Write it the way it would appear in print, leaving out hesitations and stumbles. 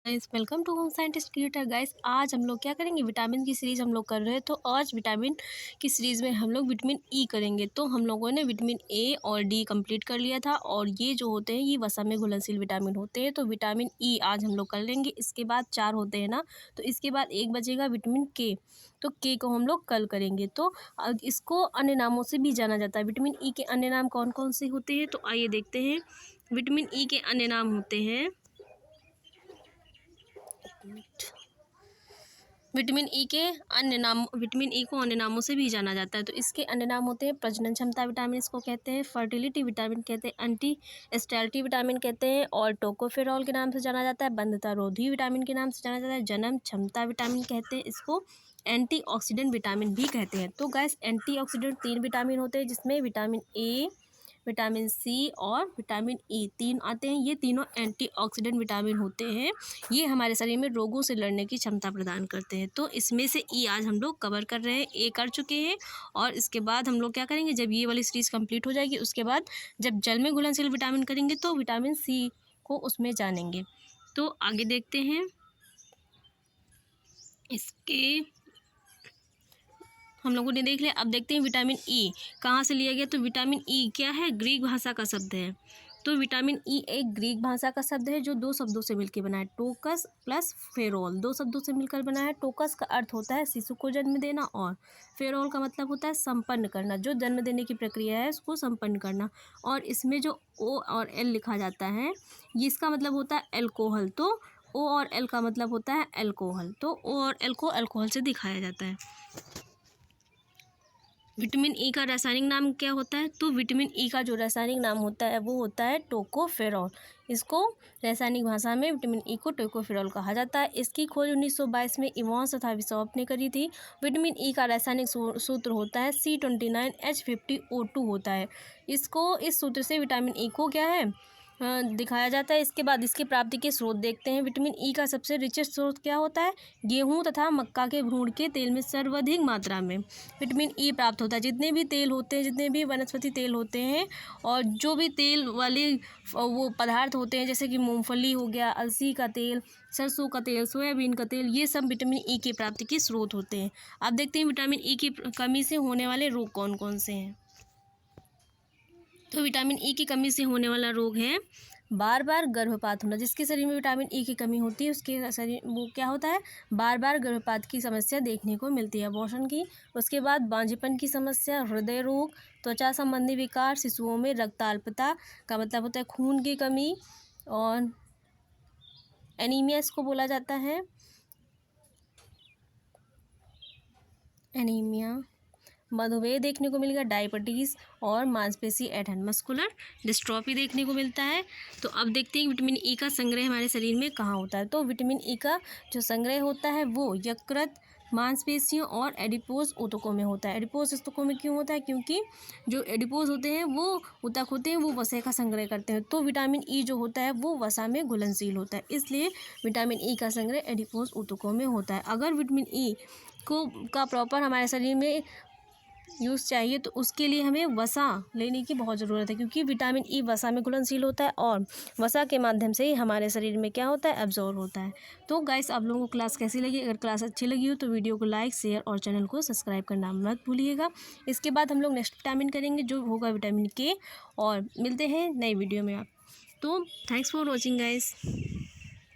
Guys welcome to home scientist creator. Guys आज हम लोग क्या करेंगे, विटामिन की सीरीज़ हम लोग कर रहे हैं। तो आज विटामिन की सीरीज़ में हम लोग विटामिन ई करेंगे। तो हम लोगों ने विटामिन ए और डी कंप्लीट कर लिया था, और ये जो होते हैं ये वसा में घुलनशील विटामिन होते हैं। तो विटामिन ई आज हम लोग कर लेंगे। इसके बाद 4 होते हैं ना, तो इसके बाद एक बचेगा विटामिन के। तो के को हम लोग कल करेंगे। तो इसको अन्य नामों से भी जाना जाता है। विटामिन ई के अन्य नाम कौन कौन से होते हैं, तो आइए देखते हैं। विटामिन ई के अन्य नाम होते हैं, विटामिन ई के अन्य नाम, विटामिन ई को अन्य नामों से भी जाना जाता है। तो इसके अन्य नाम होते हैं प्रजनन क्षमता विटामिन इसको कहते हैं, फर्टिलिटी विटामिन कहते हैं, एंटी स्टेरिलिटी विटामिन कहते हैं, और टोकोफेरॉल के नाम से जाना जाता है, बंधता रोधी विटामिन के नाम से जाना जाता है, जन्म क्षमता विटामिन कहते हैं इसको, एंटीऑक्सीडेंट विटामिन भी कहते हैं। तो गैस एंटीऑक्सीडेंट 3 विटामिन होते हैं, जिसमें विटामिन ए, विटामिन सी और विटामिन ई 3 आते हैं। ये तीनों एंटीऑक्सीडेंट विटामिन होते हैं। ये हमारे शरीर में रोगों से लड़ने की क्षमता प्रदान करते हैं। तो इसमें से ई आज हम लोग कवर कर रहे हैं, ए कर चुके हैं। और इसके बाद हम लोग क्या करेंगे, जब ये वाली सीरीज़ कंप्लीट हो जाएगी उसके बाद जब जल में घुलनशील विटामिन करेंगे तो विटामिन सी को उसमें जानेंगे। तो आगे देखते हैं। इसके हम लोगों ने देख लिया। अब देखते हैं विटामिन ई कहाँ से लिया गया। तो विटामिन ई क्या है, ग्रीक भाषा का शब्द है। तो विटामिन ई एक ग्रीक भाषा का शब्द है जो 2 शब्दों से मिलकर बना है, टोकस प्लस फेरोल। 2 शब्दों से मिलकर बना है। टोकस का अर्थ होता है शिशु को जन्म देना, और फेरोल का मतलब होता है संपन्न करना, जो जन्म देने की प्रक्रिया है उसको संपन्न करना। और इसमें जो ओ और एल लिखा जाता है, ये इसका मतलब होता है एल्कोहल। तो ओ और एल का मतलब होता है एल्कोहल। तो ओ और एल को अल्कोहल से दिखाया जाता है। विटामिन ई का रासायनिक नाम क्या होता है, तो विटामिन ई का जो रासायनिक नाम होता है वो होता है टोकोफेरॉल। इसको रासायनिक भाषा में विटामिन ई को टोकोफेरॉल कहा जाता है। इसकी खोज 1922 में इवांस तथा बिशॉप ने करी थी। विटामिन ई का रासायनिक सूत्र होता है C29H50O2 होता है। इसको इस सूत्र से विटामिन ई को क्या है दिखाया जाता है। इसके बाद इसकी प्राप्ति के स्रोत देखते हैं। विटामिन ई का सबसे रिचेस्ट स्रोत क्या होता है, गेहूं तथा मक्का के भ्रूण के तेल में सर्वाधिक मात्रा में विटामिन ई प्राप्त होता है। जितने भी तेल होते हैं, जितने भी वनस्पति तेल होते हैं, और जो भी तेल वाले वो पदार्थ होते हैं, जैसे कि मूंगफली हो गया, अलसी का तेल, सरसों का तेल, सोयाबीन का तेल, ये सब विटामिन ई की प्राप्ति के स्रोत होते हैं। अब देखते हैं विटामिन ई की कमी से होने वाले रोग कौन कौन से हैं। तो विटामिन ई की कमी से होने वाला रोग है बार बार गर्भपात होना। जिसके शरीर में विटामिन ई की कमी होती है उसके शरीर वो क्या होता है, बार बार गर्भपात की समस्या देखने को मिलती है, अबॉर्शन की। उसके बाद बांझेपन की समस्या, हृदय रोग, त्वचा संबंधी विकार, शिशुओं में रक्ताल्पता का मतलब होता है खून की कमी, और एनीमिया इसको बोला जाता है, एनीमिया। मधुमेह देखने को मिलेगा, डायबिटीज़, और मांसपेशी ऐंठन, मस्कुलर डिस्ट्रॉफी देखने को मिलता है। तो अब देखते हैं विटामिन ई का संग्रह हमारे शरीर में कहाँ होता है। तो विटामिन ई का जो संग्रह होता है वो यकृत, मांसपेशियों और एडिपोज ऊतकों में होता है। एडिपोज ऊतकों में क्यों होता है, क्योंकि जो एडिपोज होते हैं वो ऊतक होते हैं, वो वसा का संग्रह करते हैं। तो विटामिन ई जो होता है वो वसा में घुलनशील होता है, इसलिए विटामिन ई का संग्रह एडिपोज ऊतकों में होता है। अगर विटामिन ई का प्रॉपर हमारे शरीर में यूज़ चाहिए तो उसके लिए हमें वसा लेने की बहुत ज़रूरत है, क्योंकि विटामिन ई वसा में घुलनशील होता है, और वसा के माध्यम से ही हमारे शरीर में क्या होता है, एब्जॉर्ब होता है। तो गाइस आप लोगों को क्लास कैसी लगी, अगर क्लास अच्छी लगी हो तो वीडियो को लाइक, शेयर और चैनल को सब्सक्राइब करना मत भूलिएगा। इसके बाद हम लोग नेक्स्ट विटामिन करेंगे जो होगा विटामिन के, और मिलते हैं नई वीडियो में आप। तो थैंक्स फॉर वॉचिंग गाइस।